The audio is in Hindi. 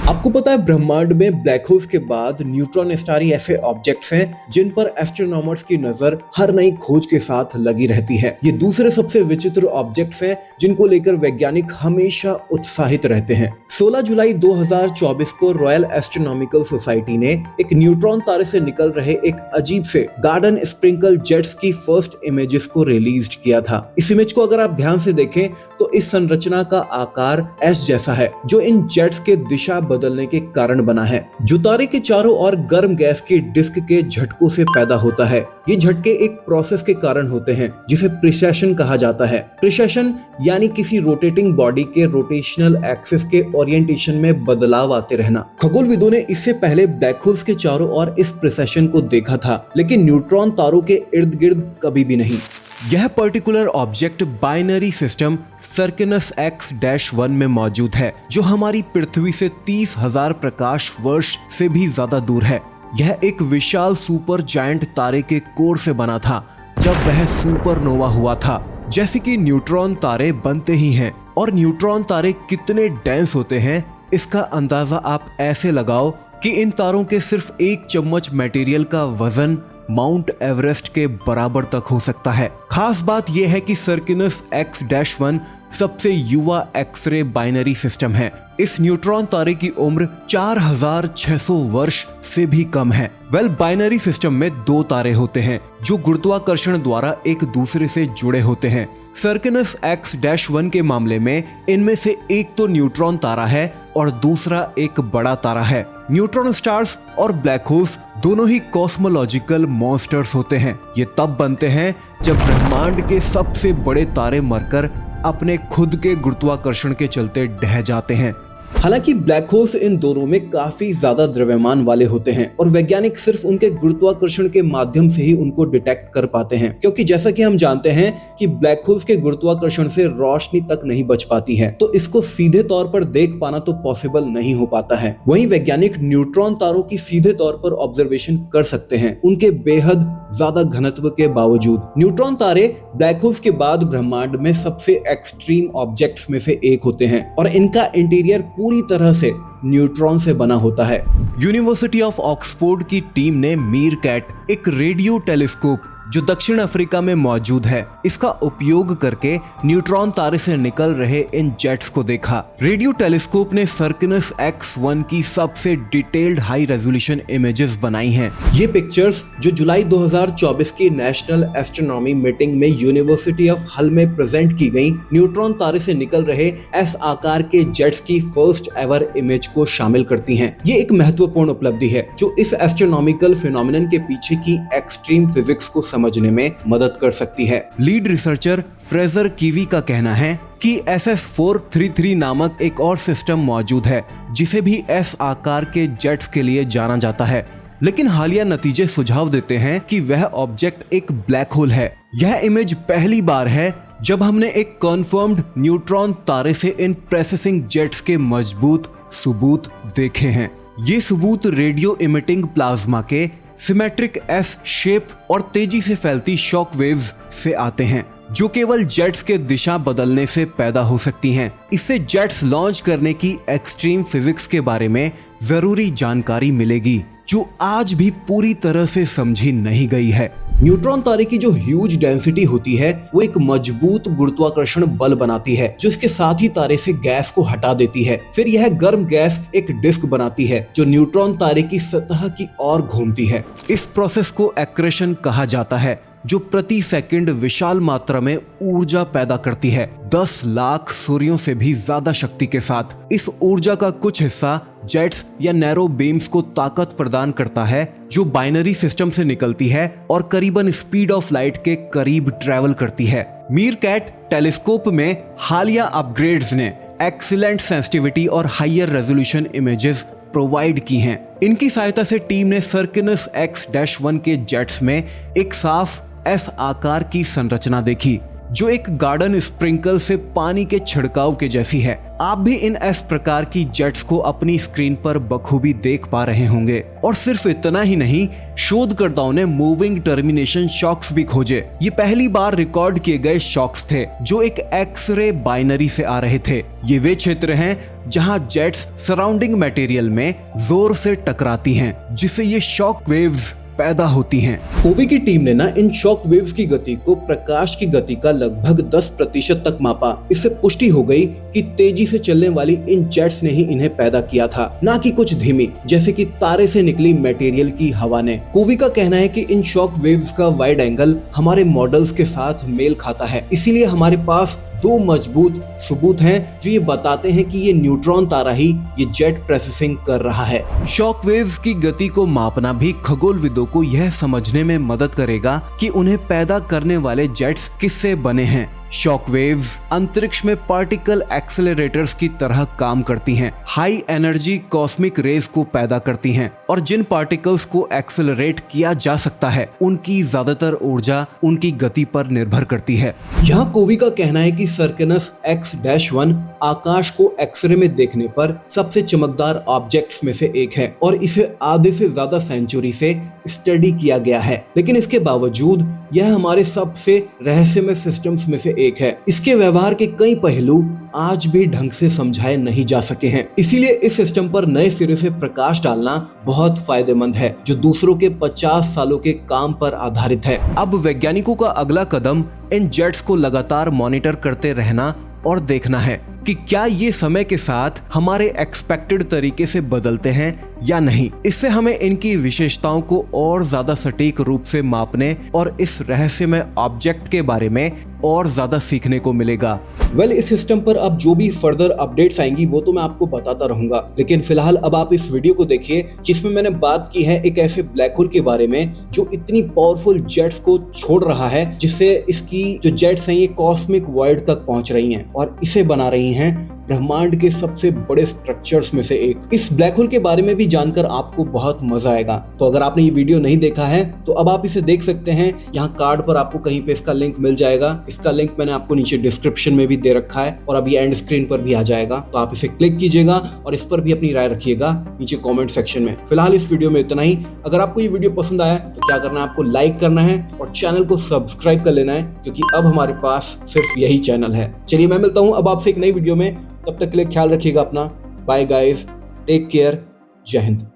आपको पता है ब्रह्मांड में ब्लैक होल्स के बाद न्यूट्रॉन स्टार ऐसे ऑब्जेक्ट्स हैं जिन पर एस्ट्रोनॉमर्स की नजर हर नई खोज के साथ लगी रहती है। ये दूसरे सबसे विचित्र ऑब्जेक्ट्स हैं जिनको लेकर वैज्ञानिक हमेशा उत्साहित रहते हैं। 16 जुलाई 2024 को रॉयल एस्ट्रोनॉमिकल सोसाइटी ने एक न्यूट्रॉन तारे से निकल रहे एक अजीब से गार्डन स्प्रिंकल जेट्स की फर्स्ट इमेजेस को रिलीज किया था। इस इमेज को अगर आप ध्यान से देखें तो इस संरचना का आकार एस जैसा है जो इन जेट्स के दिशा बदलने के कारण बना है, जो तारे के चारों ओर गर्म गैस की डिस्क के झटकों से पैदा होता है। ये झटके एक प्रोसेस के कारण होते हैं जिसे प्रिसेशन कहा जाता है। प्रिसेशन यानी किसी रोटेटिंग बॉडी के रोटेशनल एक्सिस के ओरिएंटेशन में बदलाव आते रहना। खगोलविदों ने इससे पहले ब्लैक होल्स के चारों ओर इस प्रिसेशन को देखा था, लेकिन न्यूट्रॉन तारों के इर्द गिर्द कभी भी नहीं। यह particular object binary system Circinus X-1 में मौजूद है, जो हमारी पृथ्वी से 30,000 प्रकाश वर्ष से भी ज्यादा दूर है। यह एक विशाल सुपर जायंट तारे के कोर से बना था जब वह सुपरनोवा हुआ था। जैसे कि न्यूट्रॉन तारे बनते ही हैं, और न्यूट्रॉन तारे कितने डेंस होते हैं इसका अंदाजा आप ऐसे लगाओ कि इन तारों के सिर्फ एक चम्मच मटेरियल का वजन माउंट एवरेस्ट के बराबर तक हो सकता है। खास बात यह है कि सर्किनस X-1 सबसे युवा एक्सरे बाइनरी सिस्टम है। इस न्यूट्रॉन तारे की उम्र 4600 वर्ष से भी कम है। बाइनरी सिस्टम में दो तारे होते हैं जो गुरुत्वाकर्षण द्वारा एक दूसरे से जुड़े होते हैं। सर्किनस X-1 के मामले में इनमें से एक तो न्यूट्रॉन तारा है और दूसरा एक बड़ा तारा है। न्यूट्रॉन स्टार्स और ब्लैक होल्स दोनों ही कॉस्मोलॉजिकल मॉन्स्टर्स होते हैं। ये तब बनते हैं जब ब्रह्मांड के सबसे बड़े तारे मरकर अपने खुद के गुरुत्वाकर्षण के चलते ढह जाते हैं। हालांकि ब्लैक होल्स इन दोनों में काफी ज्यादा द्रव्यमान वाले होते हैं और वैज्ञानिक सिर्फ उनके गुरुत्वाकर्षण के माध्यम से ही उनको डिटेक्ट कर पाते हैं, क्योंकि जैसा कि हम जानते हैं कि ब्लैक होल्स के गुरुत्वाकर्षण से रोशनी तक नहीं बच पाती है, तो इसको सीधे तौर पर देख पाना तो पॉसिबल नहीं हो पाता है। वहीं वैज्ञानिक न्यूट्रॉन तारों की सीधे तौर पर ऑब्जर्वेशन कर सकते हैं, उनके बेहद ज्यादा घनत्व के बावजूद। न्यूट्रॉन तारे ब्लैक होल्स के बाद ब्रह्मांड में सबसे एक्सट्रीम ऑब्जेक्ट्स में से एक होते हैं और इनका इंटीरियर पूरी तरह से न्यूट्रॉन से बना होता है। यूनिवर्सिटी ऑफ ऑक्सफोर्ड की टीम ने मीरकैट, एक रेडियो टेलीस्कोप जो दक्षिण अफ्रीका में मौजूद है, इसका उपयोग करके न्यूट्रॉन तारे से निकल रहे इन जेट्स को देखा। रेडियो टेलीस्कोप ने सर्किनस X-1 की सबसे डिटेल्ड हाई रेजोल्यूशन इमेजेस बनाई हैं। ये पिक्चर्स जो जुलाई 2024 की नेशनल एस्ट्रोनॉमी मीटिंग में यूनिवर्सिटी ऑफ हल में प्रेजेंट की गई, न्यूट्रॉन तारे से निकल रहे एस आकार के जेट्स की फर्स्ट एवर इमेज को शामिल करती हैं। ये एक महत्वपूर्ण उपलब्धि है जो इस एस्ट्रोनॉमिकल फिनोमिनन के पीछे की एक्सट्रीम फिजिक्स को समझने में मदद कर सकती है। लीड रिसर्चर फ्रेजर कीवी का कहना है कि SS-433 नामक एक और सिस्टम मौजूद है जिसे भी एस आकार के जेट्स के लिए जाना जाता है, लेकिन हालिया नतीजे सुझाव देते हैं कि वह ऑब्जेक्ट एक ब्लैक होल है। यह इमेज पहली बार है जब हमने एक कन्फर्म्ड न्यूट्रॉन तारे से इन प्रोसेसिंग जेट्स के मजबूत सबूत देखे हैं। ये सबूत रेडियो इमिटिंग प्लाज्मा के सिमेट्रिक एस शेप और तेजी से फैलती शॉक वेव्स से आते हैं, जो केवल जेट्स के दिशा बदलने से पैदा हो सकती हैं। इससे जेट्स लॉन्च करने की एक्सट्रीम फिजिक्स के बारे में जरूरी जानकारी मिलेगी जो आज भी पूरी तरह से समझी नहीं गई है। न्यूट्रॉन तारे की जो ह्यूज डेंसिटी होती है वो एक मजबूत गुरुत्वाकर्षण बल बनाती है जो इसके साथ ही तारे से गैस को हटा देती है। फिर यह गर्म गैस एक डिस्क बनाती है जो न्यूट्रॉन तारे की सतह की ओर घूमती है। इस प्रोसेस को एक्रेशन कहा जाता है, जो प्रति सेकंड विशाल मात्रा में ऊर्जा पैदा करती है, 10 लाख सूर्यों से भी ज्यादा शक्ति के साथ। इस ऊर्जा का कुछ हिस्सा जेट्स या नैरो बीम्स को ताकत प्रदान करता है जो बाइनरी सिस्टम से निकलती है और करीबन स्पीड ऑफ लाइट के करीब ट्रैवल करती है। मीरकैट टेलीस्कोप में हालिया अपग्रेड्स ने एक्सीलेंट सेंसिटिविटी और हायर रेजोल्यूशन इमेजेस प्रोवाइड की हैं। इनकी सहायता से टीम ने सर्किनस X-1 के जेट्स में एक साफ एस आकार की संरचना देखी जो एक गार्डन स्प्रिंकल से पानी के छिड़काव के जैसी है। आप भी इन इस प्रकार की जेट्स को अपनी स्क्रीन पर बखूबी देख पा रहे होंगे। और सिर्फ इतना ही नहीं, शोधकर्ताओं ने मूविंग टर्मिनेशन शॉक्स भी खोजे। ये पहली बार रिकॉर्ड किए गए शॉक्स थे जो एक एक्स-रे बाइनरी से आ रहे थे। ये वे क्षेत्र हैं जहां जेट्स सराउंडिंग मटेरियल में जोर से टकराती हैं, जिससे ये शॉक वेव्स पैदा होती हैं। कोवी की टीम ने इन शॉक वेव्स की गति को प्रकाश की गति का लगभग 10% तक मापा। इससे पुष्टि हो गई कि तेजी से चलने वाली इन जेट्स ने ही इन्हें पैदा किया था, ना कि कुछ धीमी जैसे कि तारे से निकली मटेरियल की हवा ने। कोवी का कहना है कि इन शॉक वेव्स का वाइड एंगल हमारे मॉडल्स के साथ मेल खाता है, इसीलिए हमारे पास 2 मजबूत सबूत हैं जो ये बताते हैं कि ये न्यूट्रॉन तारा ही ये जेट प्रोसेसिंग कर रहा है। शॉक वेव्स की गति को मापना भी खगोलविदों को यह समझने में मदद करेगा कि उन्हें पैदा करने वाले जेट्स किससे बने हैं। शॉक वेव्स अंतरिक्ष में पार्टिकल एक्सेलरेटर्स की तरह काम करती हैं, हाई एनर्जी कॉस्मिक रेज को पैदा करती हैं और जिन पार्टिकल्स को एक्सेलरेट किया जा सकता है उनकी ज्यादातर ऊर्जा उनकी गति पर निर्भर करती है। यहाँ कोवी का कहना है कि सर्कनस X-1 आकाश को एक्सरे में देखने पर सबसे चमकदार ऑब्जेक्ट्स में से एक है और इसे आधे से ज्यादा सेंचुरी से स्टडी किया गया है, लेकिन इसके बावजूद यह हमारे सबसे रहस्यमय सिस्टम्स में से एक है। इसके व्यवहार के कई पहलू आज भी ढंग से समझाए नहीं जा सके हैं, इसीलिए इस सिस्टम पर नए सिरे से प्रकाश डालना बहुत फायदेमंद है, जो दूसरों के 50 सालों के काम पर आधारित है। अब वैज्ञानिकों का अगला कदम इन जेट्स को लगातार मॉनिटर करते रहना और देखना है कि क्या ये समय के साथ हमारे एक्सपेक्टेड तरीके से बदलते हैं या नहीं। इससे हमें इनकी विशेषताओं को और ज्यादा सटीक रूप से मापने और इस रहस्यमय ऑब्जेक्ट के बारे में और ज्यादा सीखने को मिलेगा। इस सिस्टम पर अब जो भी फर्दर अपडेट्स आएंगी वो तो मैं आपको बताता रहूंगा, लेकिन फिलहाल अब आप इस वीडियो को देखिए जिसमें मैंने बात की है एक ऐसे ब्लैक होल के बारे में जो इतनी पावरफुल जेट्स को छोड़ रहा है, जिससे इसकी जो जेट्स हैं ये कॉस्मिक वॉइड तक पहुंच रही हैं और इसे बना रही हैं ब्रह्मांड के सबसे बड़े स्ट्रक्चर्स में से एक। इस ब्लैक होल के बारे में भी जानकर आपको बहुत मजा आएगा। तो अगर आपने ये वीडियो नहीं देखा है तो अब आप इसे देख सकते हैं। यहाँ कार्ड पर आपको कहीं पे इसका लिंक मिल जाएगा। इसका लिंक मैंने आपको नीचे डिस्क्रिप्शन में भी दे रखा है और अभी एंड स्क्रीन पर भी आ जाएगा, तो आप इसे क्लिक कीजिएगा और इस पर भी अपनी राय रखिएगा नीचे कॉमेंट सेक्शन में। फिलहाल इस वीडियो में इतना ही। अगर आपको ये वीडियो पसंद आया तो क्या करना है, आपको लाइक करना है और चैनल को सब्सक्राइब कर लेना है, क्योंकि अब हमारे पास सिर्फ यही चैनल है। चलिए मैं मिलता हूँ अब आपसे एक नई वीडियो में, तब तक के लिए ख्याल रखिएगा अपना। बाय गाइस, टेक केयर, जय हिंद।